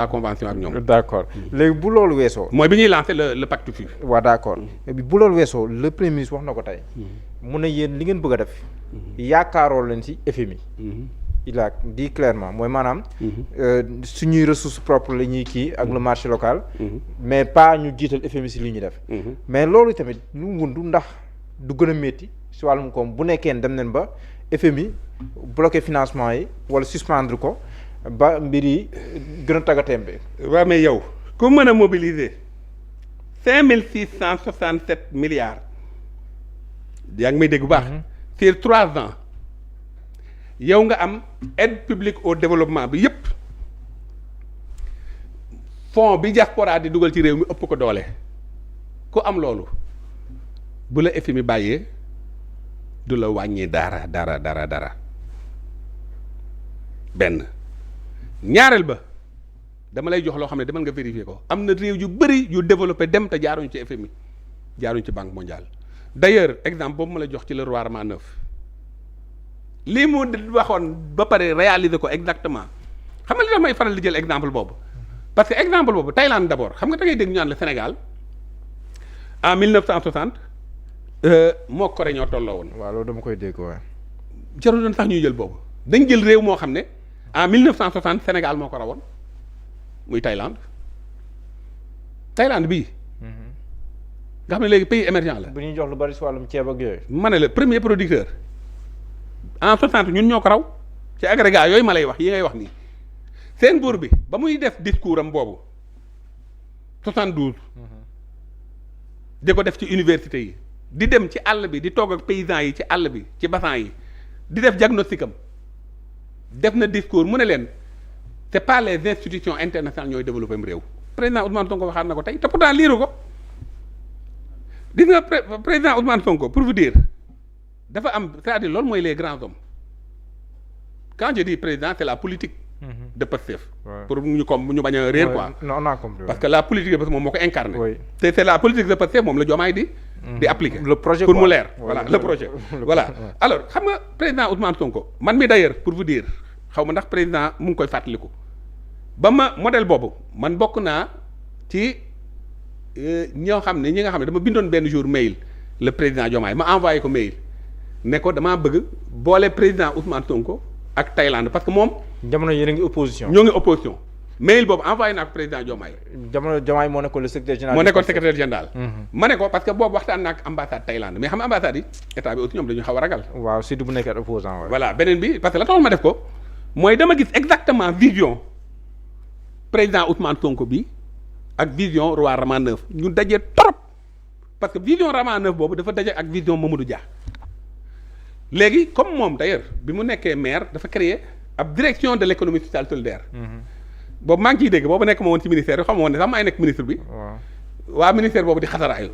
la convention ak ñoom. d'accord léegi bu loolu weesoo. mooy bi ñuy lancer le pacte FUF. waaw d'accord bu loolu weesoo le premier ministre wax na ko tey. mu ne yéen li ngeen bëgg a def. yaakaaroo leen ci FMI. il a dit clairement mooy maanaam. suñuy ressources propres la ñuy kii ak le marché local. mais pas ñu jiital FMI ci li ñuy def. mais loolu tamit lu wundu ndax du gën a métti ci wàllum koom bu nekkee dem nañ ba FMI bloqué financement yi wala suspendre ko ba mbir yi gën a taggatémbe. waaw mais yow ku mën a mobiliser 5667 milliards. yaa ngi may dégg bu baax. sur 3 ans. yow nga am aide publique au développement bi yépp fonds bi diaspora di dugal ci réew mi ëpp ko doole ku am loolu bu la FMI bàyyee du la wàññi dara benn ñaareel ba dama lay jox loo xam ne demal nga vérifier ko am na réew yu bëri yu développé dem te jaaruñu ci FMI jaaruñu ci banque mondiale d'ailleurs exemple boobu ma la jox ci le roi Roman 9 lii mu waxoon ba pare réaliser ko exactement xam nga li tax may faral di jël exemple boobu parce que exemple boobu Thaïlande d'abord xam nga da ngay dégg ñu naan le Sénégal en 1960 moo Corée ñoo tolloo woon. waaw loolu dama koy dégg waaye. jarul doon sax ñuy jël boobu dañ jël réew moo xam ne en 1960 Sénégal moo ko rawoon muy Thaïlande bii. nga xam ne léegi pays émergent la. bu ñuy jox lu bari si wàllum ceeb ak yooyu. ma ne la premier producteur. en 60 ñun ñoo ko raw ci agrégat yooyu ma lay wax yi ngay wax nii seen buur bi ba muy def discours am boobu 72 di ko def ci université yi di dem ci àll bi di toog ak paysans yi ci àll bi ci bassin yi di def diagnostic am def na discours mu ne leen c'est pas les institutions internationales ñooy développé am réew président Ousmane Sonko waxaat na ko tey te pourtant liiru ko gis nga président Ousmane Sonko pour vous dire dafa am c'est-à-dire loolu mooy les grands hommes quand je dis président c'est la politique de Pastef pour ñu comme ñu bañ a réer quoi non on a compris parce que la politique de Pastef moom moo ko incarné oui. c'est la politique de Pastef moom la Diomaye di appliquer le projet pour quoi. mu leer Oui, voilà le projet voilà alors xam nga président Ousmane Sonko man mi d'ailleurs pour vous dire xaw ma ndax président mu ngi koy fàttaliku ba ma modèle boobu man bokk naa ci ñoo xam ne ñi nga xam ne dama bindoon benn jour mail le président Diomaye ma envoyé ko mail ne ko damaa bëgg boole président Ousmane Sonko ak Thaïlande parce que moom. jamono yéen a ngi opposition. ñoo ngi opposition mail boobu envoyé naa ko président Diomaye. jamono Diomaye moo nekkoon le secrétaire général. moo nekkoon secrétaire général. ma ne ko parce que boobu waxtaan naa ak ambassade Thaïlande mais xam nga ambassade yi état bi aussi ñoom dañu xaw a ragal. waaw surtout bu nekkee opposant waaw. voilà beneen bi parce que la taxoon ma def ko mooy dama gis exactement vision président Ousmane Sonko bi ak vision roi Roman 9 ñu daje trop parce que vision Roman 9 boobu dafa daje ak vision Mamadou Dia. léegi comme moom d'ailleurs bi mu nekkee maire dafa créer ab direction de l'économie sociale solidaire. boobu maa ngi ciy dégg boobu nekk ma woon ci ministère bi xam nga woon ne sax maay nekk ministre bi. waa ministère boobu di xataraayu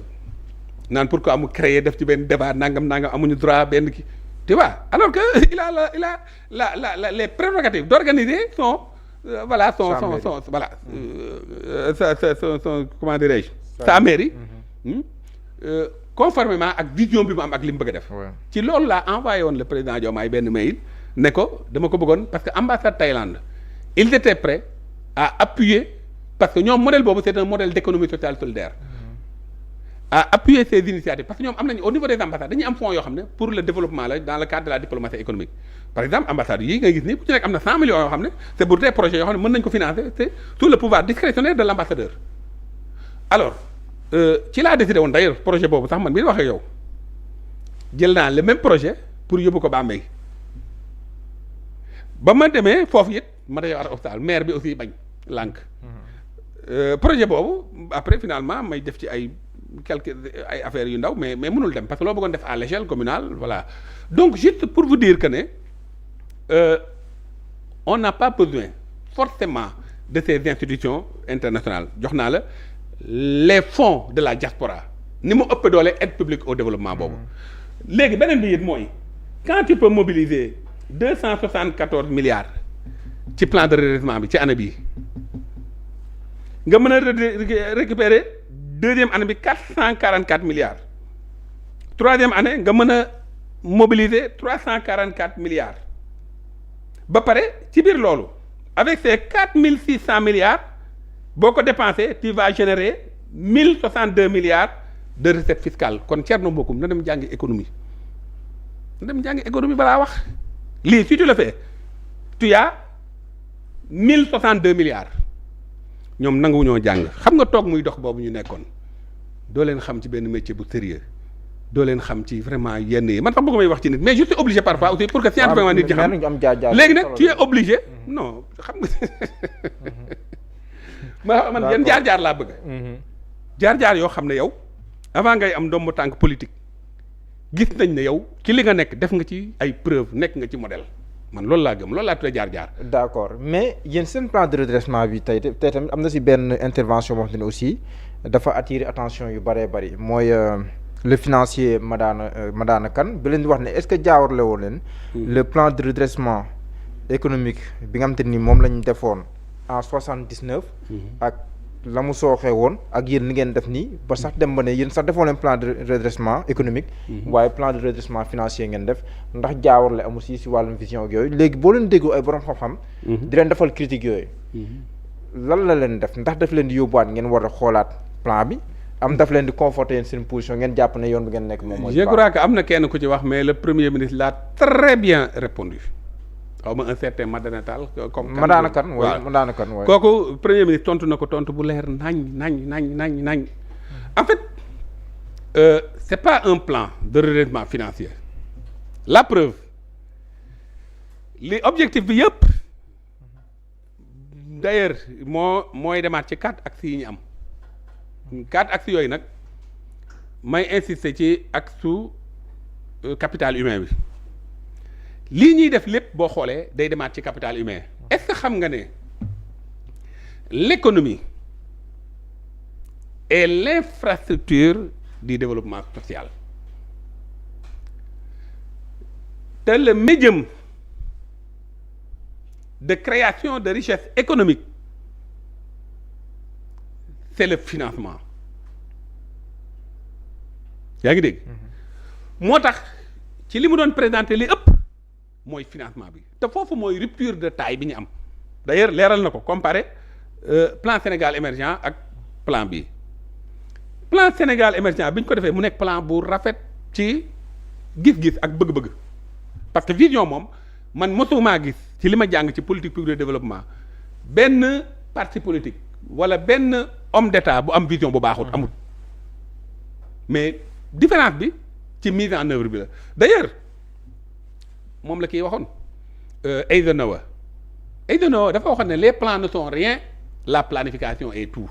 naan pourquoi mu créer def ci benn débat nangam amuñu droit benn kii tu vois alors que il a les prérogatives d'organiser son voilà son voilà son comment dirais-je sa mairie. conformément ak vision bi mu am ak li mu bëgg a def. ci loolu laa envoyé woon le président Diomaye benn mail ne ko dama ko bëggoon parce que ambassade Thaïlande ils étaient prêts à appuyer parce que ñoom modèle boobu c'est un modèle d'économie sociale solidaire. à appuyer ces initiatives parce que ñoom am nañu au niveau des ambassades dañuy am fonds yoo xam ne pour le développement la dans le cadre de la diplomatie économique par exemple ambassade yi ngay gis nii ku ci nekk am na 100 millions yoo xam ne c'est pour des projets yoo xam ne mën nañu ko financer c'est sous le pouvoir discrétionnaire de l'ambassadeur alors. ci laa décidé woon d'ailleurs projet boobu sax man bi waxee yow jël naa le même projet pour yóbbu ko Bambey ba ma demee foofu it ma dañoo war a hôpital maire bi aussi bañ lànk projet boobu après finalement may def ci ay quelques ay affaires yu ndaw mais mënul dem parce que loo bëggoon def à l'échelle communale voilà donc juste pour vous dire que ne on n'a pas besoin forcément de ces institutions internationales jox naa la les fonds de la diaspora ni mu ëpp doole aide publique au développement boobu léegi beneen bi it mooy quand tu peux mobiliser 274 milliards ci plan de redressement bi ci année bii nga mën a récupérer deuxième année bi 444 milliards troisième année nga mën a mobiliser 344 milliards ba pare ci biir loolu avec ces 4600 milliards boo ko dépensé tu vas générer 1062 milliards de recettes fiscales kon Thierno Bocoum na dem jàngi économie balaa wax lii si tu le fais tu as 1062 milliards ñoom nanguwuñoo jàng xam nga toog muy dox boobu ñu nekkoon doo leen xam ci benn métier bu sérieux doo leen xam ci vraiment yenn yi man sax bëgg may wax ci nit mais je suis obligé parfois aussi pour que scientifiquement nit ñi xam léegi nag tu es obligé non xam nga man yan jaar-jaar laa bëgg jaar-jaar yoo xam ne yow avant ngay am ndomb tànk politique gis nañ ne yow ci li nga nekk def nga ci ay preuve nekk nga ci modèle man loolu laa gëm loolu laa tuddee jaar-jaar. d'accord mais yéen seen plan de redressement bi tey tamit am na si benn intervention boo xam ne aussi dafa attirer attention yu bëree bëri mooy le financier Madana Kane bi leen di wax ne est-ce que jaawarle woon leen. le plan de redressement économique bi nga xam te ni moom la ñu defoon en 79. ak la mu sooxee woon ak yéen li ngeen def nii ba sax dem ba ne yéen sax defoo leen plan de redressement économique. waaye plan de redressement financier ngeen def ndax jaawarle amul si wàllum vision ak yooyu léegi boo leen déggu ay borom xam-xam. di leen defal critique yooyu. lan la leen def ndax daf leen di yóbbuwaat ngeen war a xoolaat plan bi am daf leen di conforter yéen seen position ngeen jàpp ne yoon bi ngeen nekk moom mooy. je crois que am na kenn ku ci wax mais le premier ministre l'a très bien répondu xaw ma un certain Madana Tall comme Madana Kane waaw Madana Kane waaw kooku premier ministre tontu na ko tontu bu leer nañ en fait c'est pas un plan de redressement financier la preuve li objectif bi yëpp d'ailleurs mooy demaat ci 4 axes yi ñu am 4 axes yooyu nag may insister ci axe capital humain bi lii ñuy def lépp boo xoolee day demaat ci capital humain est-ce que xam nga ne l'économie est l'infrastructure du développement social te le médium de création de richesse économique c'est le financement yaa ngi dégg moo tax ci li mu doon présenter li ëpp mooy financement bi te foofu mooy rupture de taille bi ñu am d'ailleurs leeral na ko comparé plan Sénégal émergent ak plan bi plan Sénégal émergent bi ñu ko defee mu nekk plan bu rafet ci gis-gis ak bëgg-bëgg parce que vision moom man mosuma gis ci li ma jàng ci politique publique de développement benn parti politique wala benn homme d'état bu am vision bu baaxut amul mais différence bi ci mise en œuvre bi la d'ailleurs moom la kii waxoon Eisenhower dafa waxoon ne les plans ne sont rien la planification est tout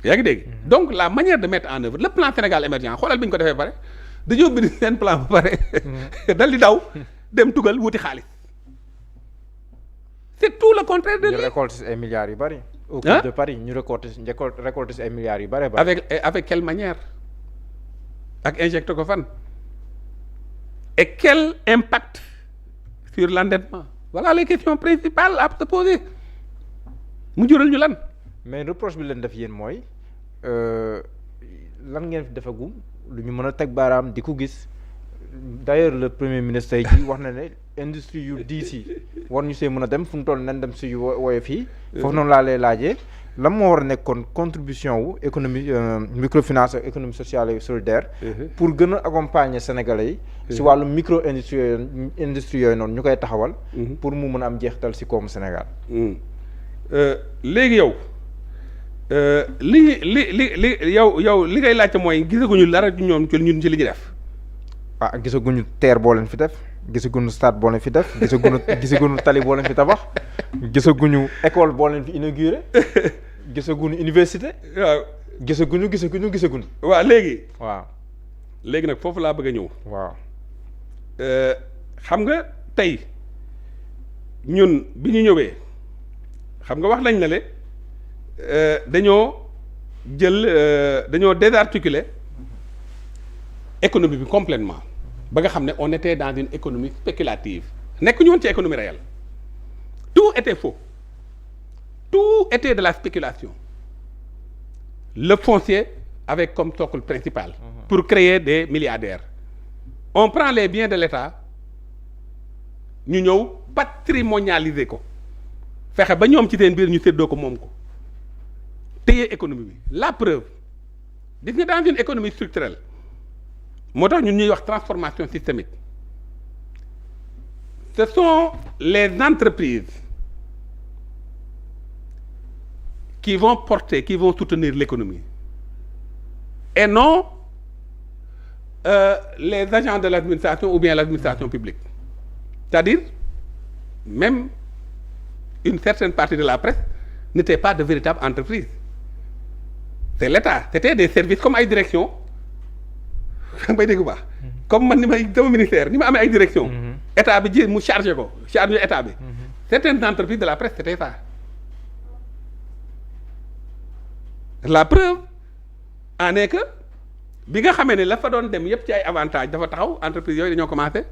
yaa ngi dégg donc la manière de mettre en œuvre le plan Sénégal émergent xoolal bi ñu ko defee pare dañoo bind seen plan ba pare dal di daw dem tugal wuti xaalis c'est tout le contraire de ñu récolter ay milliards yu bari au cours de Paris ñu récolter ay milliards yu bari avec quelle manière ak injecté ko fan et quel impact sur l'endettement voilà les questions principales à se poser mu jural ñu lan mais reproche bi leen def yéen mooy lan ngeen fi defagum lu ñu mën a teg baaraam di ko gis d'ailleurs le premier ministre tey jii wax na ne industrie yu diis yi war ñu see mën a dem fu mu toll nañ dem si woyof yi foofu noonu laa lay laajee lan moo war a nekkoon contribution wu économie microfinance ak économie sociale et solidaire pour gën a accompagner sénégalais yi si wàllu micro industrie yooyu noonu ñu koy taxawal pour mu mën a am jeexital si koomu Sénégal léegi yow li yow li ngay laajte mooy gisaguñu dara ci ñoom ci ñun ci li ñu def gisaguñu terre boo leen fi def gisaguñu stade boo leen fi def gisaguñu tali boo leen fi tabax gisaguñu école boo leen fi inauguré gisaguñu université waaw gisaguñu waaw léegi nag foofu laa bëgg a ñëw waaw xam nga tey ñun bi ñu ñëwee xam nga wax nañ la le dañoo désarticuler économie bi complètement ba nga xam ne on était dans une économie spéculative nekk ñu woon ci économie réelle tout était faux tout était de la spéculation le foncier avec comme socle principal pour créer des milliardaires on prend les biens de l'État ñu ñëw patrimonialiser ko fexe ba ñoom ci seen biir ñu séddoo ko moom ko téye économie bi la preuve gis nga dans une économie structurelle moo tax ñun ñuy wax transformation systémique ce sont les entreprises qui vont porter, qui vont soutenir l'économie et non les agents de l'administration ou bien l'administration publique. C'est-à-dire, même une certaine partie de la presse n'était pas de véritable entreprise. C'est l'État. C'était des services comme ay direction bay dégg bu baax comme man ni may sama ministère ni ma amee ay direction état bi ji mu chargé ko chargé état bi certaines entreprises de la presse c'était ça. La preuve en est que bi nga xamee ne la fa doon dem yépp ci ay avantages dafa taxaw entreprise yooyu dañoo commencé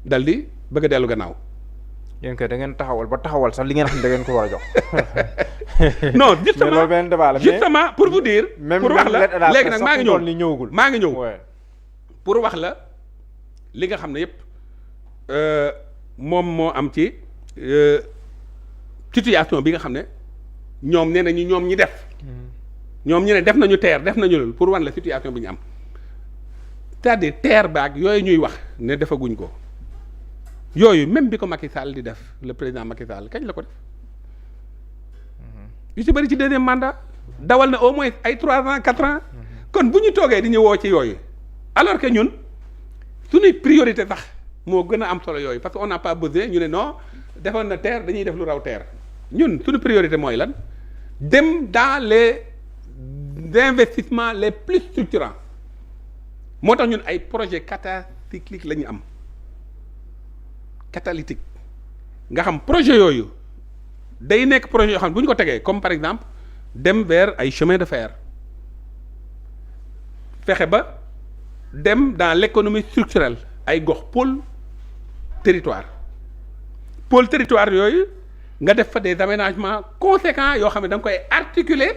dal di bëgg a dellu gannaaw. yéen kay da ngeen taxawal ba taxawal sax li ngeen xam ne da ngeen ko war a jox. non justement pour vous dire. pour wax la léegi nag maa ngi ñëw pour wax la li nga xam ne yépp moom moo am ci situation bi nga xam ne ñoom nee nañu ñoom ñi def. ñoom ñu ne def nañu TER def nañu loolu pour wan la situation bi ñu am c'est-à-dire TER baag yooyu ñuy wax ne defaguñ ko yooyu même bi ko Macky Sall di def le président Macky Sall kañ la ko def yu ci bëri ci deuxième mandat dawal na au moins ay 3 ans 4 ans kon bu ñu toogee di ñu woo ci yooyu alors que ñun suñuy priorité sax moo gën a am solo yooyu parce que on n'a pas besoin ñu ne non defoon na TER dañuy def lu raw TER ñun suñu priorité mooy lan dem dans les investissements les plus structurants moo tax ñun ay projet catalytique la ñu am catalytique nga xam projet yooyu day nekk projet yoo xam ne bu ñu ko tegee comme par exemple dem vers ay chemin de fer fexe ba dem dans l'économie structurelle ay gox pôle territoire yooyu nga def fa des aménagements conséquents yoo xam ne da nga koy articuler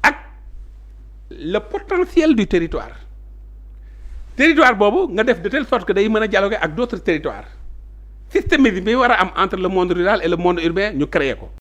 ak le potentiel du territoire boobu nga def de telle sorte que day mën a dialoguer ak d'autres territoires système bi war a am entre le monde rural et le monde urbain ñu créer ko